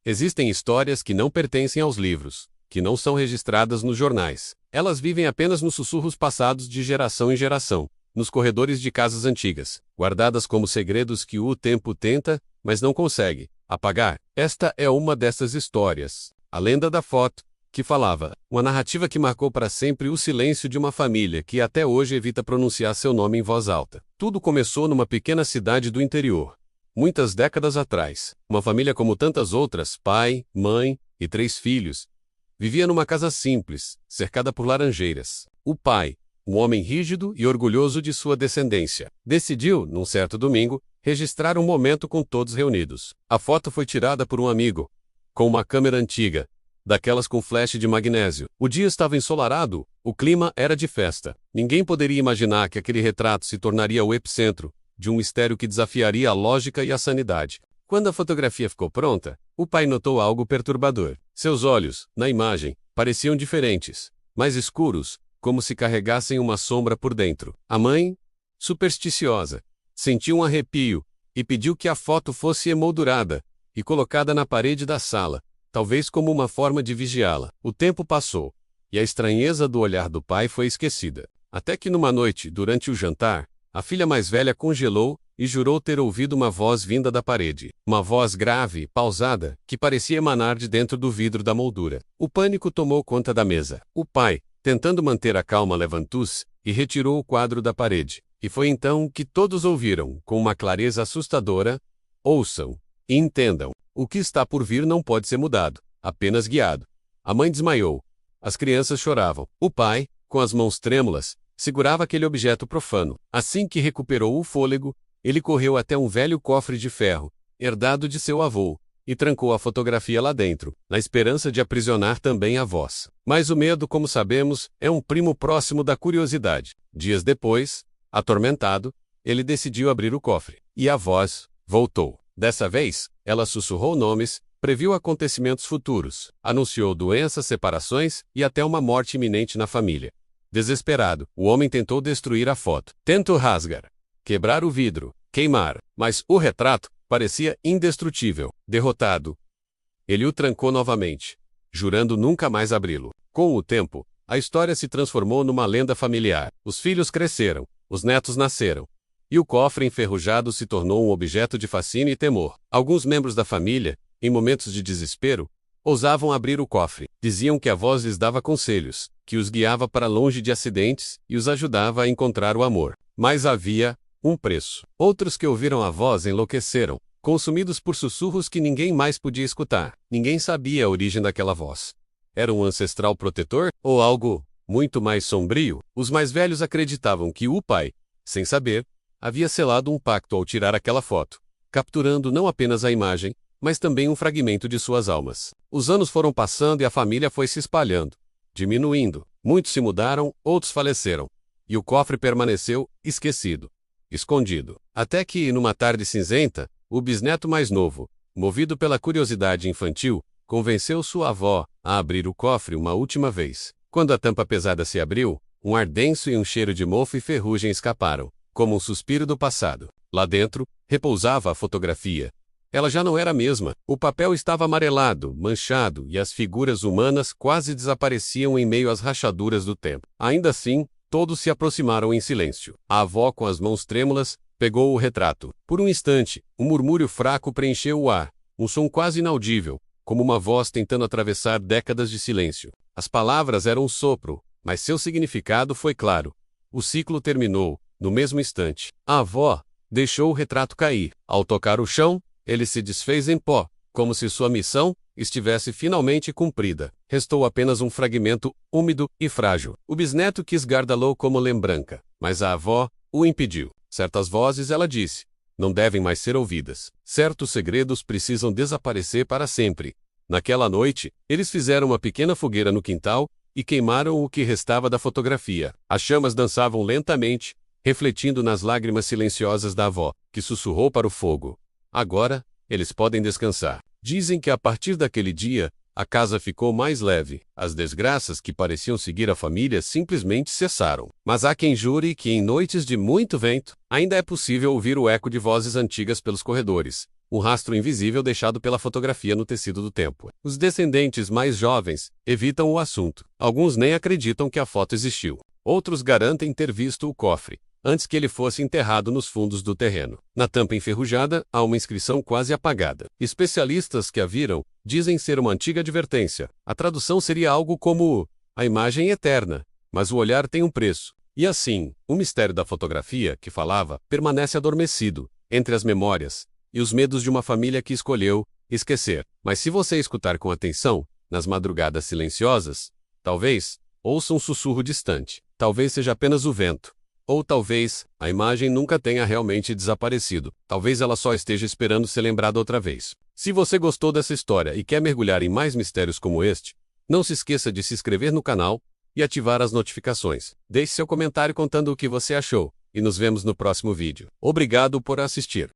Existem histórias que não pertencem aos livros, que não são registradas nos jornais. Elas vivem apenas nos sussurros passados de geração em geração, nos corredores de casas antigas, guardadas como segredos que o tempo tenta, mas não consegue, apagar. Esta é uma dessas histórias. A lenda da foto, que falava, uma narrativa que marcou para sempre o silêncio de uma família que até hoje evita pronunciar seu nome em voz alta. Tudo começou numa pequena cidade do interior. Muitas décadas atrás, uma família como tantas outras, pai, mãe e 3 filhos, vivia numa casa simples, cercada por laranjeiras. O pai, um homem rígido e orgulhoso de sua descendência, decidiu, num certo domingo, registrar um momento com todos reunidos. A foto foi tirada por um amigo, com uma câmera antiga, daquelas com flash de magnésio. O dia estava ensolarado, o clima era de festa. Ninguém poderia imaginar que aquele retrato se tornaria o epicentro de um mistério que desafiaria a lógica e a sanidade. Quando a fotografia ficou pronta, o pai notou algo perturbador. Seus olhos, na imagem, pareciam diferentes, mais escuros, como se carregassem uma sombra por dentro. A mãe, supersticiosa, sentiu um arrepio e pediu que a foto fosse emoldurada e colocada na parede da sala, talvez como uma forma de vigiá-la. O tempo passou, e a estranheza do olhar do pai foi esquecida. Até que numa noite, durante o jantar, a filha mais velha congelou e jurou ter ouvido uma voz vinda da parede. Uma voz grave, pausada, que parecia emanar de dentro do vidro da moldura. O pânico tomou conta da mesa. O pai, tentando manter a calma, levantou-se e retirou o quadro da parede. E foi então que todos ouviram, com uma clareza assustadora: ouçam e entendam. O que está por vir não pode ser mudado, apenas guiado. A mãe desmaiou. As crianças choravam. O pai, com as mãos trêmulas, segurava aquele objeto profano. Assim que recuperou o fôlego, ele correu até um velho cofre de ferro, herdado de seu avô, e trancou a fotografia lá dentro, na esperança de aprisionar também a voz. Mas o medo, como sabemos, é um primo próximo da curiosidade. Dias depois, atormentado, ele decidiu abrir o cofre. E a voz voltou. Dessa vez, ela sussurrou nomes, previu acontecimentos futuros, anunciou doenças, separações e até uma morte iminente na família. Desesperado, o homem tentou destruir a foto. Tentou rasgar, quebrar o vidro, queimar, mas o retrato parecia indestrutível. Derrotado, ele o trancou novamente, jurando nunca mais abri-lo. Com o tempo, a história se transformou numa lenda familiar. Os filhos cresceram, os netos nasceram, e o cofre enferrujado se tornou um objeto de fascínio e temor. Alguns membros da família, em momentos de desespero, ousavam abrir o cofre. Diziam que a voz lhes dava conselhos, que os guiava para longe de acidentes e os ajudava a encontrar o amor. Mas havia um preço. Outros que ouviram a voz enlouqueceram, consumidos por sussurros que ninguém mais podia escutar. Ninguém sabia a origem daquela voz. Era um ancestral protetor ou algo muito mais sombrio? Os mais velhos acreditavam que o pai, sem saber, havia selado um pacto ao tirar aquela foto, capturando não apenas a imagem, mas também um fragmento de suas almas. Os anos foram passando e a família foi se espalhando, diminuindo. Muitos se mudaram, outros faleceram. E o cofre permaneceu esquecido, escondido. Até que, numa tarde cinzenta, o bisneto mais novo, movido pela curiosidade infantil, convenceu sua avó a abrir o cofre uma última vez. Quando a tampa pesada se abriu, um ar denso e um cheiro de mofo e ferrugem escaparam, como um suspiro do passado. Lá dentro, repousava a fotografia. Ela já não era a mesma. O papel estava amarelado, manchado, e as figuras humanas quase desapareciam em meio às rachaduras do tempo. Ainda assim, todos se aproximaram em silêncio. A avó, com as mãos trêmulas, pegou o retrato. Por um instante, um murmúrio fraco preencheu o ar, um som quase inaudível, como uma voz tentando atravessar décadas de silêncio. As palavras eram um sopro, mas seu significado foi claro. O ciclo terminou, no mesmo instante. A avó deixou o retrato cair. Ao tocar o chão, ele se desfez em pó, como se sua missão estivesse finalmente cumprida. Restou apenas um fragmento úmido e frágil. O bisneto quis guardá-lo como lembrança, mas a avó o impediu. Certas vozes, ela disse, não devem mais ser ouvidas. Certos segredos precisam desaparecer para sempre. Naquela noite, eles fizeram uma pequena fogueira no quintal e queimaram o que restava da fotografia. As chamas dançavam lentamente, refletindo nas lágrimas silenciosas da avó, que sussurrou para o fogo: agora, eles podem descansar. Dizem que a partir daquele dia, a casa ficou mais leve. As desgraças que pareciam seguir a família simplesmente cessaram. Mas há quem jure que em noites de muito vento, ainda é possível ouvir o eco de vozes antigas pelos corredores, um rastro invisível deixado pela fotografia no tecido do tempo. Os descendentes mais jovens evitam o assunto. Alguns nem acreditam que a foto existiu. Outros garantem ter visto o cofre antes que ele fosse enterrado nos fundos do terreno. Na tampa enferrujada, há uma inscrição quase apagada. Especialistas que a viram dizem ser uma antiga advertência. A tradução seria algo como: a imagem é eterna, mas o olhar tem um preço. E assim, o mistério da fotografia, que falava, permanece adormecido entre as memórias e os medos de uma família que escolheu esquecer. Mas se você escutar com atenção, nas madrugadas silenciosas, talvez ouça um sussurro distante. Talvez seja apenas o vento. Ou talvez a imagem nunca tenha realmente desaparecido. Talvez ela só esteja esperando ser lembrada outra vez. Se você gostou dessa história e quer mergulhar em mais mistérios como este, não se esqueça de se inscrever no canal e ativar as notificações. Deixe seu comentário contando o que você achou, e nos vemos no próximo vídeo. Obrigado por assistir.